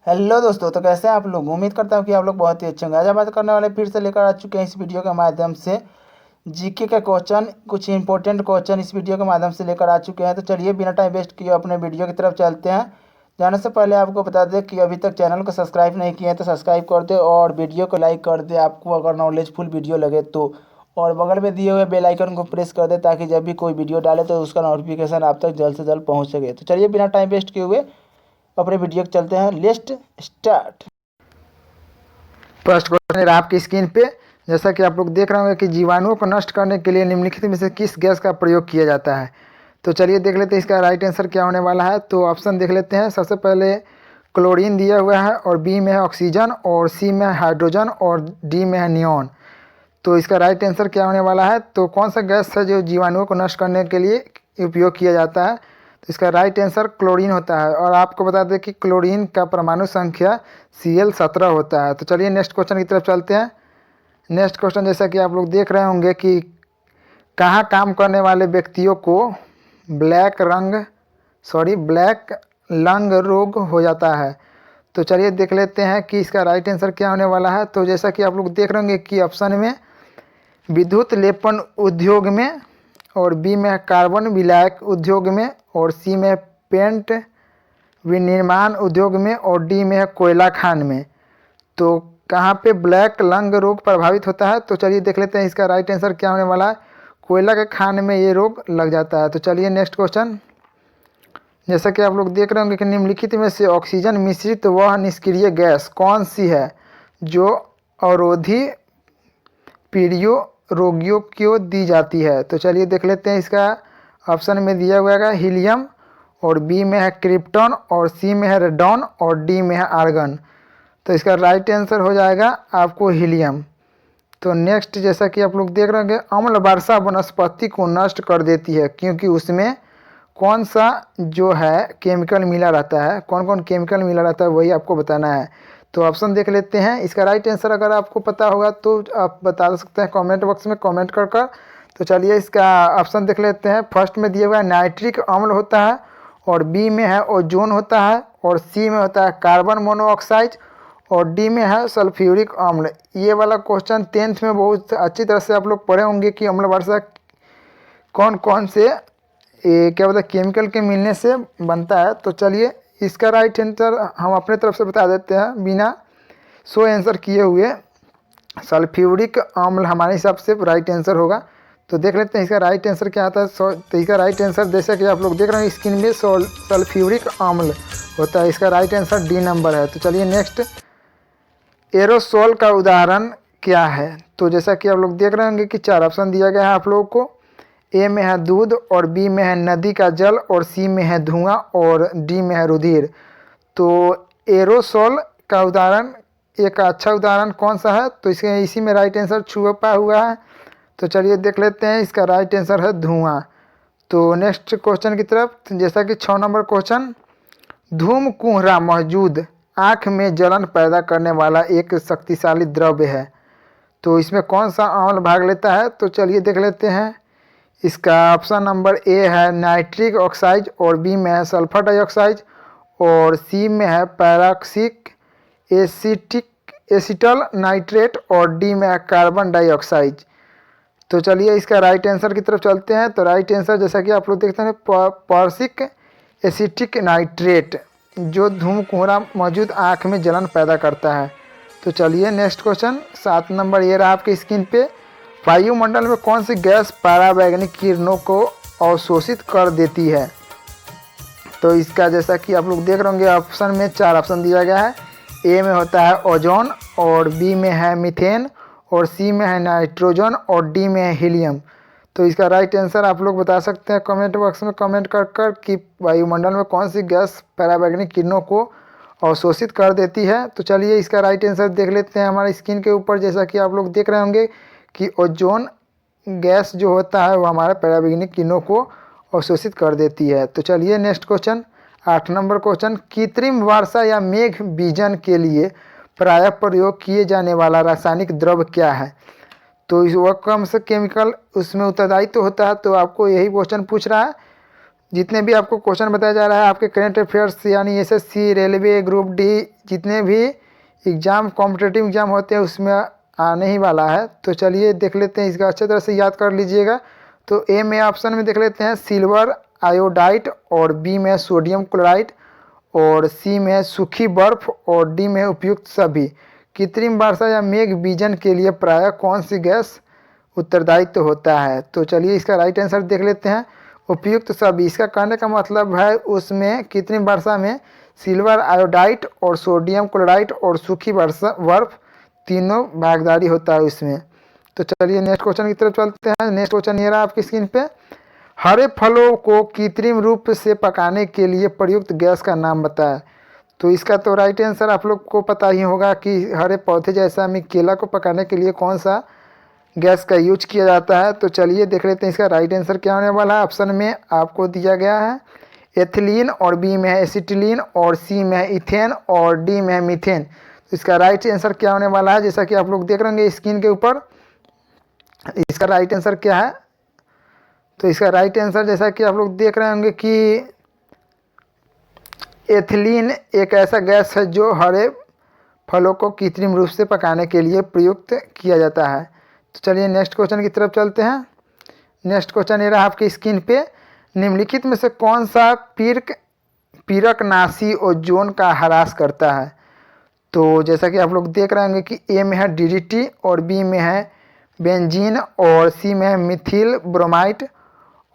Hello दोस्तों, तो कैसे हैं आप लोग। उम्मीद करता हूँ कि आप लोग बहुत ही अच्छे होंगे। आज हम बात करने वाले फिर से लेकर आ चुके हैं इस वीडियो के माध्यम से जीके का क्वेश्चन, कुछ इंपॉर्टेंट क्वेश्चन इस वीडियो के माध्यम से लेकर आ चुके हैं। तो चलिए बिना टाइम वेस्ट किए अपने वीडियो की तरफ चलते हैं। जाने से पहले आपको बता दें कि अभी तक चैनल को सब्सक्राइब नहीं किए हैं तो सब्सक्राइब कर दे और वीडियो को लाइक कर दे आपको अगर नॉलेजफुल वीडियो लगे तो। और बगल में दिए हुए बेल आइकन को प्रेस कर दे ताकि जब भी कोई वीडियो डाले तो उसका नोटिफिकेशन आप तक जल्द से जल्द पहुँच सके। तो चलिए बिना टाइम वेस्ट किए हुए अपने वीडियो को चलते हैं। List start. फर्स्ट क्वेश्चन है आपकी स्क्रीन पे। जैसा कि आप लोग देख रहे होंगे कि जीवाणुओं को नष्ट करने के लिए निम्नलिखित में से किस गैस का प्रयोग किया जाता है। तो चलिए देख लेते हैं इसका राइट आंसर क्या होने वाला है। तो ऑप्शन देख लेते हैं। सबसे पहले क्लोरीन दिया हुआ है और बी में है ऑक्सीजन और सी में है हाइड्रोजन और डी में है नियॉन। तो इसका राइट आंसर क्या होने वाला है। तो कौन सा गैस है जो जीवाणुओं को नष्ट करने के लिए उपयोग किया जाता है। तो इसका राइट आंसर क्लोरीन होता है। और आपको बता दें कि क्लोरीन का परमाणु संख्या Cl17 होता है। तो चलिए नेक्स्ट क्वेश्चन की तरफ चलते हैं। नेक्स्ट क्वेश्चन जैसा कि आप लोग देख रहे होंगे कि कहाँ काम करने वाले व्यक्तियों को ब्लैक लंग रोग हो जाता है। तो चलिए देख लेते हैं कि इसका राइट आंसर क्या होने वाला है। तो जैसा कि आप लोग देख रहे होंगे कि ऑप्शन में विद्युत लेपन उद्योग में और बी में कार्बन विलायक उद्योग में और सी में पेंट विनिर्माण उद्योग में और डी में है कोयला खान में। तो कहाँ पे ब्लैक लंग रोग प्रभावित होता है। तो चलिए देख लेते हैं इसका राइट आंसर क्या होने वाला है। कोयला के खान में ये रोग लग जाता है। तो चलिए नेक्स्ट क्वेश्चन। जैसा कि आप लोग देख रहे होंगे कि निम्नलिखित में से ऑक्सीजन मिश्रित वह निष्क्रिय गैस कौन सी है जो अवरोधी पीढ़ियों रोगियों को दी जाती है। तो चलिए देख लेते हैं इसका ऑप्शन में दिया हुआ है हीलियम और बी में है क्रिप्टॉन और सी में है रेडॉन और डी में है आर्गन। तो इसका राइट आंसर हो जाएगा आपको हीलियम। तो नेक्स्ट जैसा कि आप लोग देख रहे होंगे अम्ल वर्षा वनस्पति को नष्ट कर देती है क्योंकि उसमें कौन सा जो है केमिकल मिला रहता है, कौन कौन केमिकल मिला रहता है वही आपको बताना है। तो ऑप्शन देख लेते हैं। इसका राइट आंसर अगर आपको पता होगा तो आप बता सकते हैं कमेंट बॉक्स में कमेंट कर कर। तो चलिए इसका ऑप्शन देख लेते हैं। फर्स्ट में दिया हुआ है नाइट्रिक अम्ल होता है और बी में है ओजोन होता है और सी में होता है कार्बन मोनोऑक्साइड और डी में है सल्फ्यूरिक अम्ल। ये वाला क्वेश्चन 10th में बहुत अच्छी तरह से आप लोग पढ़े होंगे कि अम्ल वर्षा कौन कौन से क्या बोलते हैं केमिकल के मिलने से बनता है। तो चलिए इसका राइट आंसर हम अपने तरफ से बता देते हैं बिना सो आंसर किए हुए। सल्फ्यूरिक अम्ल हमारे हिसाब से राइट आंसर होगा। तो देख लेते हैं इसका राइट आंसर क्या आता है। तो इसका राइट आंसर जैसा कि आप लोग देख रहे हैं स्क्रीन में सल्फ्यूरिक अम्ल होता है। इसका राइट आंसर डी नंबर है। तो चलिए नेक्स्ट एरोसोल का उदाहरण क्या है। तो जैसा कि आप लोग देख रहे होंगे कि 4 ऑप्शन दिया गया है आप लोगों को। ए में है दूध और बी में है नदी का जल और सी में है धुआं और डी में है रुधिर। तो एरोसोल का उदाहरण एक अच्छा उदाहरण कौन सा है। तो इसके इसी में राइट आंसर छुपा हुआ है। तो चलिए देख लेते हैं इसका राइट आंसर है धुआं। तो नेक्स्ट क्वेश्चन की तरफ जैसा कि 6 नंबर क्वेश्चन धूम कुहरा मौजूद आँख में जलन पैदा करने वाला एक शक्तिशाली द्रव्य है। तो इसमें कौन सा अम्ल भाग लेता है। तो चलिए देख लेते हैं। इसका ऑप्शन नंबर ए है नाइट्रिक ऑक्साइड और बी में है सल्फर डाइऑक्साइड और सी में है पैराक्सिक एसिटल नाइट्रेट और डी में है कार्बन डाइऑक्साइड। तो चलिए इसका राइट आंसर की तरफ चलते हैं। तो राइट आंसर जैसा कि आप लोग देखते हैं पर्सिक एसिटिक नाइट्रेट जो धूम कोहरा मौजूद आँख में जलन पैदा करता है। तो चलिए नेक्स्ट क्वेश्चन 7 नंबर ये रहा आपकी स्क्रीन पे। वायुमंडल में कौन सी गैस परावैंगनिक किरणों को अवशोषित कर देती है। तो इसका जैसा कि आप लोग देख रहे होंगे ऑप्शन में 4 ऑप्शन दिया गया है। ए में होता है ओजोन और बी में है मीथेन और सी में है नाइट्रोजन और डी में है हीलियम। तो इसका राइट आंसर आप लोग बता सकते हैं कमेंट बॉक्स में कमेंट कर कर कि वायुमंडल में कौन सी गैस परावैंगनिक किरणों को अवशोषित कर देती है। तो चलिए इसका राइट आंसर देख लेते हैं हमारे स्क्रीन के ऊपर। जैसा कि आप लोग देख रहे होंगे कि ओजोन गैस जो होता है वो हमारे परावैंगनिक किरणों को अवशोषित कर देती है। तो चलिए नेक्स्ट क्वेश्चन 8 नंबर क्वेश्चन कृत्रिम वर्षा या मेघ बीजन के लिए प्रायः प्रयोग किए जाने वाला रासायनिक द्रव्य क्या है। तो इस वह कौन सा केमिकल उसमें उत्तरदायित्व होता है। तो आपको यही क्वेश्चन पूछ रहा है जितने भी आपको क्वेश्चन बताया जा रहा है आपके करंट अफेयर्स यानी एसएससी, रेलवे, ग्रुप डी, जितने भी एग्ज़ाम कॉम्पिटिटिव एग्ज़ाम होते हैं उसमें आने ही वाला है। तो चलिए देख लेते हैं, इसका अच्छी तरह से याद कर लीजिएगा। तो ए में ऑप्शन में देख लेते हैं सिल्वर आयोडाइड, और बी में सोडियम क्लोराइड, और सी में सूखी बर्फ, और डी में उपयुक्त सभी। कृत्रिम वर्षा या मेघ बीजन के लिए प्रायः कौन सी गैस उत्तरदायित्व होता है? तो चलिए इसका राइट आंसर देख लेते हैं, उपयुक्त सभी। इसका कहने का मतलब है उसमें कृत्रिम वर्षा में सिल्वर आयोडाइड और सोडियम क्लोराइड और सूखी बर्फ तीनों भागीदारी होता है इसमें। तो चलिए नेक्स्ट क्वेश्चन की तरफ चलते हैं। नेक्स्ट क्वेश्चन ये रहा आपकी स्क्रीन पे, हरे फलों को कृत्रिम रूप से पकाने के लिए प्रयुक्त गैस का नाम बताएं। तो इसका तो राइट आंसर आप लोग को पता ही होगा कि हरे पौधे जैसा में केला को पकाने के लिए कौन सा गैस का यूज किया जाता है। तो चलिए देख लेते हैं इसका राइट आंसर क्या होने वाला है। ऑप्शन में आपको दिया गया है एथिलीन, और बी में है एसिटिलीन, और सी में है इथेन, और डी में है मीथेन। तो इसका राइट आंसर क्या होने वाला है, जैसा कि आप लोग देख रहे होंगे स्क्रीन के ऊपर, इसका राइट आंसर क्या है। तो इसका राइट आंसर जैसा कि आप लोग देख रहे होंगे कि एथिलीन एक ऐसा गैस है जो हरे फलों को कृत्रिम रूप से पकाने के लिए प्रयुक्त किया जाता है। तो चलिए नेक्स्ट क्वेश्चन की तरफ चलते हैं। नेक्स्ट क्वेश्चन ये रहा आपकी स्क्रीन पे, निम्नलिखित में से कौन सा पीरकनाशी ओजोन का ह्रास करता है? तो जैसा कि आप लोग देख रहे होंगे कि ए में है डीडीटी, और बी में है बेंजीन, और सी में है मिथिल ब्रोमाइड,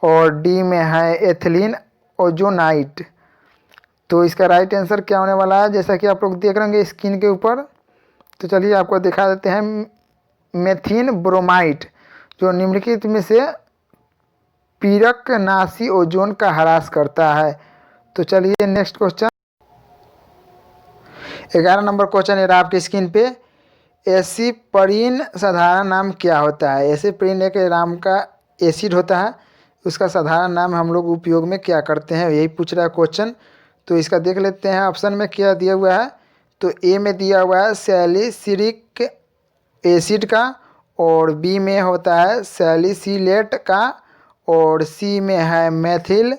और डी में है एथिलीन ओजोनाइड। तो इसका राइट आंसर क्या होने वाला है, जैसा कि आप लोग देख रहे होंगे स्क्रीन के ऊपर। तो चलिए आपको दिखा देते हैं, मेथिन ब्रोमाइड जो निम्नलिखित में से पीरकनाशी ओजोन का ह्रास करता है। तो चलिए नेक्स्ट क्वेश्चन 11 नंबर क्वेश्चन है आपकी स्क्रीन पे, एसिपरीन साधारण नाम क्या होता है? एसिपरीन एक नाम का एसिड होता है, उसका साधारण नाम हम लोग उपयोग में क्या करते हैं, यही पूछ रहा है क्वेश्चन। तो इसका देख लेते हैं ऑप्शन में क्या दिया हुआ है। तो ए में दिया हुआ है सैलिसिलिक एसिड का, और बी में होता है सैलिसिलेट का, और सी में है मेथिल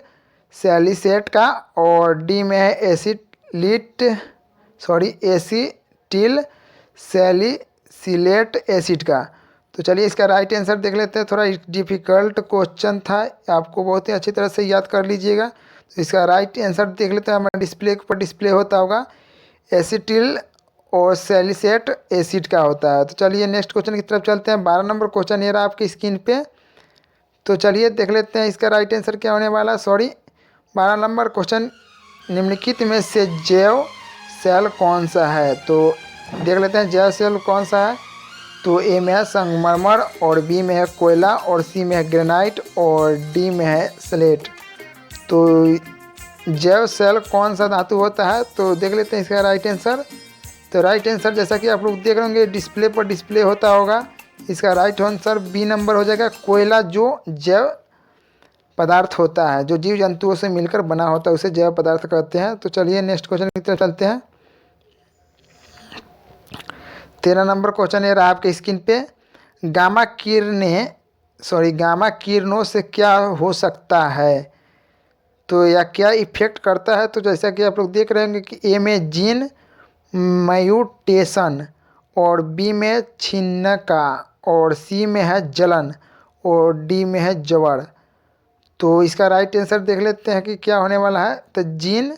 सैलिसेट का, और डी में है एसिटिल सैलिसिलेट एसिड का। तो चलिए इसका राइट आंसर देख लेते हैं। थोड़ा डिफ़िकल्ट क्वेश्चन था, आपको बहुत ही अच्छी तरह से याद कर लीजिएगा। तो इसका राइट आंसर देख लेते हैं, हमारे डिस्प्ले के ऊपर डिस्प्ले होता होगा, एसिटिल और सैलिसेट एसिड का होता है। तो चलिए नेक्स्ट क्वेश्चन की तरफ चलते हैं। 12 नंबर क्वेश्चन ये रहा आपकी स्क्रीन पे। तो चलिए देख लेते हैं इसका राइट आंसर क्या होने वाला है। 12 नंबर क्वेश्चन, निम्नलिखित में से जैव सेल कौन सा है? तो देख लेते हैं जैव सेल कौन सा है। तो ए में है संगमरमर, और बी में है कोयला, और सी में है ग्रेनाइट, और डी में है स्लेट। तो जैव सेल कौन सा धातु होता है? तो देख लेते हैं इसका राइट आंसर। तो राइट आंसर जैसा कि आप लोग देख रहे होंगे डिस्प्ले पर डिस्प्ले होता होगा, इसका राइट आंसर बी नंबर हो जाएगा, कोयला जो जैव पदार्थ होता है, जो जीव जंतुओं से मिलकर बना होता है उसे जैव पदार्थ कहते हैं। तो चलिए नेक्स्ट क्वेश्चन की तरफ चलते हैं। 13 नंबर क्वेश्चन ये रहा आपके स्क्रीन पे, गामा किरणों से क्या हो सकता है? तो या क्या इफेक्ट करता है? तो जैसा कि आप लोग देख रहे होंगे कि ए में जीन म्यूटेशन, और बी में छिन्नका, और सी में है जलन, और डी में है जवर। तो इसका राइट आंसर देख लेते हैं कि क्या होने वाला है। तो जीन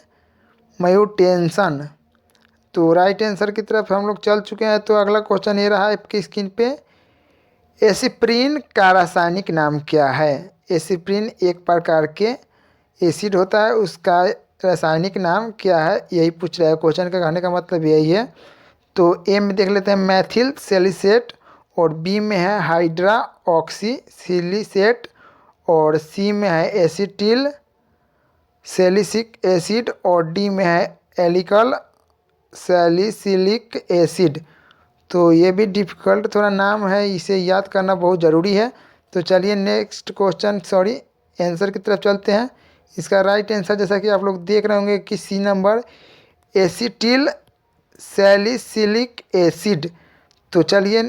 म्यूटेशन। तो राइट आंसर की तरफ हम लोग चल चुके हैं। तो अगला क्वेश्चन ये रहा आपकी स्क्रीन पे, एसिप्रीन का रासायनिक नाम क्या है? एसिप्रीन एक प्रकार के एसिड होता है, उसका रासायनिक नाम क्या है, यही पूछ रहा है क्वेश्चन का कहने का मतलब यही है। तो ए में देख लेते हैं मैथिल सैलिसेट, और बी में है हाइड्रा ऑक्सी सिलिसेट, और सी में है एसिटिल सैलिसिक एसिड, और डी में है एलिकल सैलिसिलिक एसिड। तो ये भी डिफ़िकल्ट थोड़ा नाम है, इसे याद करना बहुत ज़रूरी है। तो चलिए नेक्स्ट क्वेश्चन आंसर की तरफ चलते हैं। इसका राइट आंसर जैसा कि आप लोग देख रहे होंगे कि C number acetyl salicylic acid. तो चलिए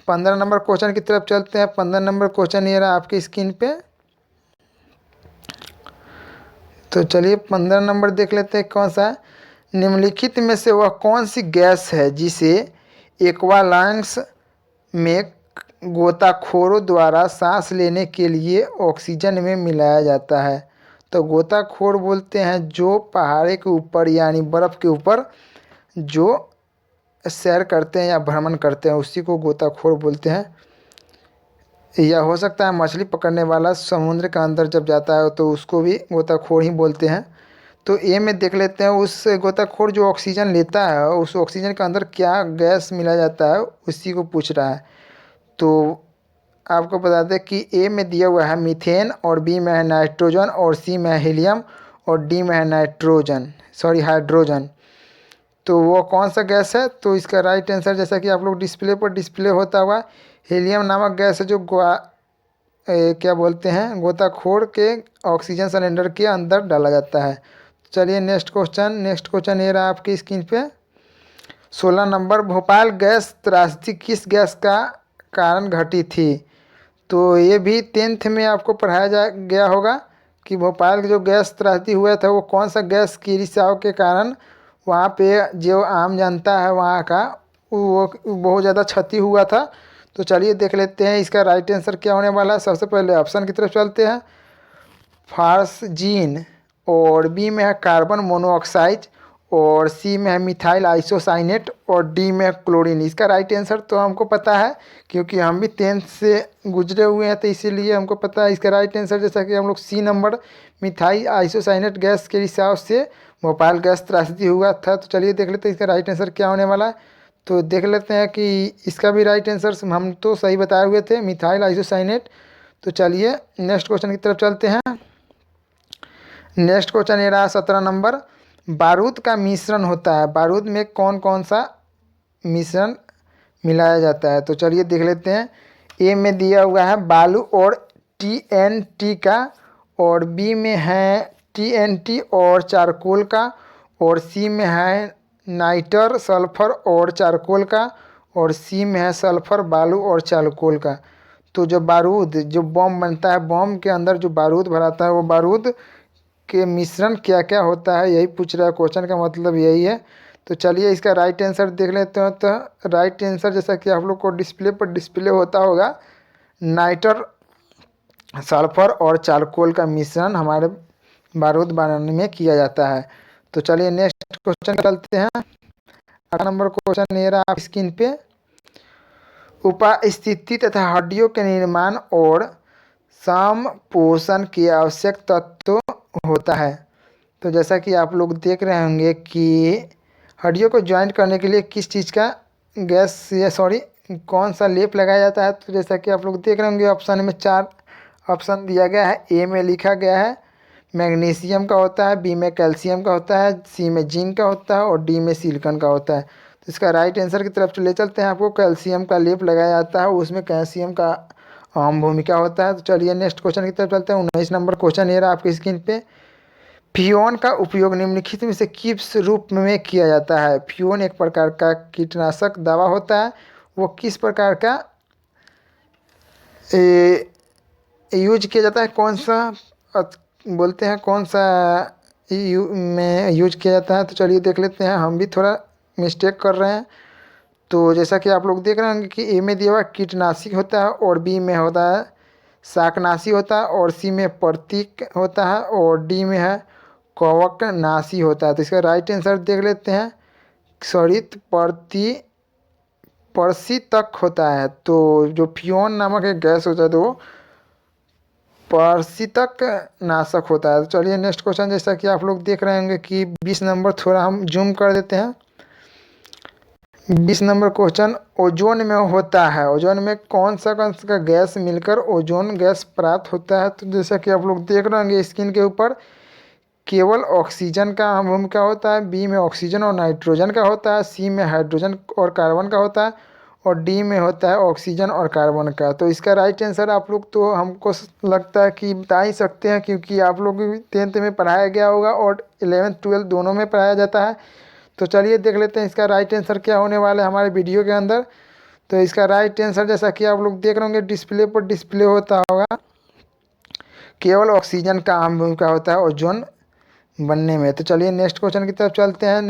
15 नंबर क्वेश्चन की तरफ चलते हैं। 15 नंबर क्वेश्चन ये रहा आपकी स्क्रीन पे, तो चलिए 15 नंबर देख लेते हैं कौन सा है। निम्नलिखित में से वह कौन सी गैस है जिसे एक्वालांग्स में गोताखोरों द्वारा सांस लेने के लिए ऑक्सीजन में मिलाया जाता है। तो गोताखोर बोलते हैं जो पहाड़ी के ऊपर यानी बर्फ़ के ऊपर जो सैर करते हैं या भ्रमण करते हैं उसी को गोताखोर बोलते हैं। या हो सकता है मछली पकड़ने वाला समुद्र के अंदर जब जाता है तो उसको भी गोताखोर ही बोलते हैं। तो ए में देख लेते हैं उस गोताखोर जो ऑक्सीजन लेता है उस ऑक्सीजन के अंदर क्या गैस मिलाया जाता है उसी को पूछ रहा है। तो आपको बता दें कि ए में दिया हुआ है मीथेन और बी में है नाइट्रोजन और सी में है हीलियम और डी में है हाइड्रोजन। तो वो कौन सा गैस है? तो इसका राइट आंसर जैसा कि आप लोग डिस्प्ले पर डिस्प्ले होता हुआ हीलियम नामक गैस है जो क्या बोलते हैं गोताखोर के ऑक्सीजन सिलेंडर के अंदर डाला जाता है। चलिए नेक्स्ट क्वेश्चन ये रहा आपकी स्क्रीन पे 16 नंबर। भोपाल गैस त्रासदी किस गैस का कारण घटी थी? तो ये भी 10th में आपको पढ़ाया गया होगा कि भोपाल की जो गैस त्रासदी हुआ था वो कौन सा गैस की रिसाव के कारण वहाँ पे जो आम जनता है वहाँ का वो बहुत ज़्यादा क्षति हुआ था। तो चलिए देख लेते हैं इसका राइट आंसर क्या होने वाला है। सबसे पहले ऑप्शन की तरफ चलते हैं। फार्सजीन और बी में है कार्बन मोनोऑक्साइड और सी में है मिथाइल आइसोसाइनेट और डी में है क्लोरीन। इसका राइट आंसर तो हमको पता है क्योंकि हम भी 10th से गुजरे हुए हैं तो इसीलिए हमको पता है इसका राइट आंसर जैसा कि हम लोग C number methyl isocyanate gas के हिसाब से भोपाल गैस त्रासदी हुआ था। तो चलिए देख लेते हैं इसका राइट आंसर क्या होने वाला है। तो देख लेते हैं कि इसका भी राइट आंसर हम तो सही बताए हुए थे मिथाइल आइसोसाइनेट। तो चलिए नेक्स्ट क्वेश्चन की तरफ चलते हैं। नेक्स्ट क्वेश्चन ये रहा 17 नंबर। बारूद का मिश्रण होता है, बारूद में कौन कौन सा मिश्रण मिलाया जाता है? तो चलिए देख लेते हैं। ए में दिया हुआ है बालू और TNT का और बी में है TNT और चारकोल का और सी में है नाइटर सल्फर और चारकोल का और सी में है सल्फर बालू और चारकोल का। तो जो बारूद जो बम बनता है बम के अंदर जो बारूद भराता है वो बारूद के मिश्रण क्या क्या होता है यही पूछ रहा है क्वेश्चन का मतलब यही है। तो चलिए इसका राइट आंसर देख लेते हैं। तो राइट आंसर जैसा कि आप लोग को डिस्प्ले पर डिस्प्ले होता होगा नाइटर सल्फर और चारकोल का मिश्रण हमारे बारूद बनाने में किया जाता है। तो चलिए नेक्स्ट क्वेश्चन चलते हैं। 8 नंबर क्वेश्चन ये रहा स्क्रीन पे। उपस्थिति तथा हड्डियों के निर्माण और संपोषण के आवश्यक तत्व होता है। तो जैसा कि आप लोग देख रहे होंगे कि हड्डियों को ज्वाइंट करने के लिए किस चीज़ का कौन सा लेप लगाया जाता है? तो जैसा कि आप लोग देख रहे होंगे ऑप्शन में 4 ऑप्शन दिया गया है। ए में लिखा गया है मैग्नीशियम का होता है, बी में कैल्शियम का होता है, सी में जिंक का होता है और डी में सिलिकॉन का होता है। तो इसका राइट आंसर की तरफ ले चलते हैं। आपको कैल्शियम का लेप लगाया जाता है, उसमें कैल्शियम का अहम भूमिका होता है। तो चलिए नेक्स्ट क्वेश्चन की तरफ चलते हैं। 19 नंबर क्वेश्चन ये रहा आपकी स्क्रीन पे। फ्यून का उपयोग निम्नलिखित में से किस रूप में किया जाता है? फ्यून एक प्रकार का कीटनाशक दवा होता है। वो किस प्रकार का यूज किया जाता है? कौन सा बोलते हैं कौन सा में यूज किया जाता है? तो चलिए देख लेते हैं। हम भी थोड़ा मिस्टेक कर रहे हैं। तो जैसा कि आप लोग देख रहे होंगे कि ए में दिया हुआ कीटनाशी होता है और बी में होता है शाकनाशी होता है और सी में प्रतीक होता है और डी में है कवकनाशी होता है। तो इसका राइट आंसर देख लेते हैं। परसितक होता है। तो जो फ्यून नामक एक गैस होता है तो वो परसितक नाशक होता है। तो चलिए नेक्स्ट क्वेश्चन जैसा कि आप लोग देख रहे होंगे कि 20 नंबर थोड़ा हम जूम कर देते हैं। 20 नंबर क्वेश्चन ओजोन में होता है। ओजोन में कौन सा गैस मिलकर ओजोन गैस प्राप्त होता है? तो जैसा कि आप लोग देख रहे होंगे स्क्रीन के ऊपर केवल ऑक्सीजन का अहम भूमिका होता है, बी में ऑक्सीजन और नाइट्रोजन का होता है, सी में हाइड्रोजन और कार्बन का होता है और डी में होता है ऑक्सीजन और कार्बन का। तो इसका राइट आंसर आप लोग तो हमको लगता है कि बता ही सकते हैं क्योंकि आप लोग 10th में पढ़ाया गया होगा और 11th 12th दोनों में पढ़ाया जाता है। तो चलिए देख लेते हैं इसका राइट आंसर क्या होने वाला है हमारे वीडियो के अंदर। तो इसका राइट आंसर जैसा कि आप लोग देख रहे होंगे डिस्प्ले पर डिस्प्ले होता होगा केवल ऑक्सीजन का अहम भूमिका होता है ओजोन बनने में। तो चलिए नेक्स्ट क्वेश्चन की तरफ चलते हैं।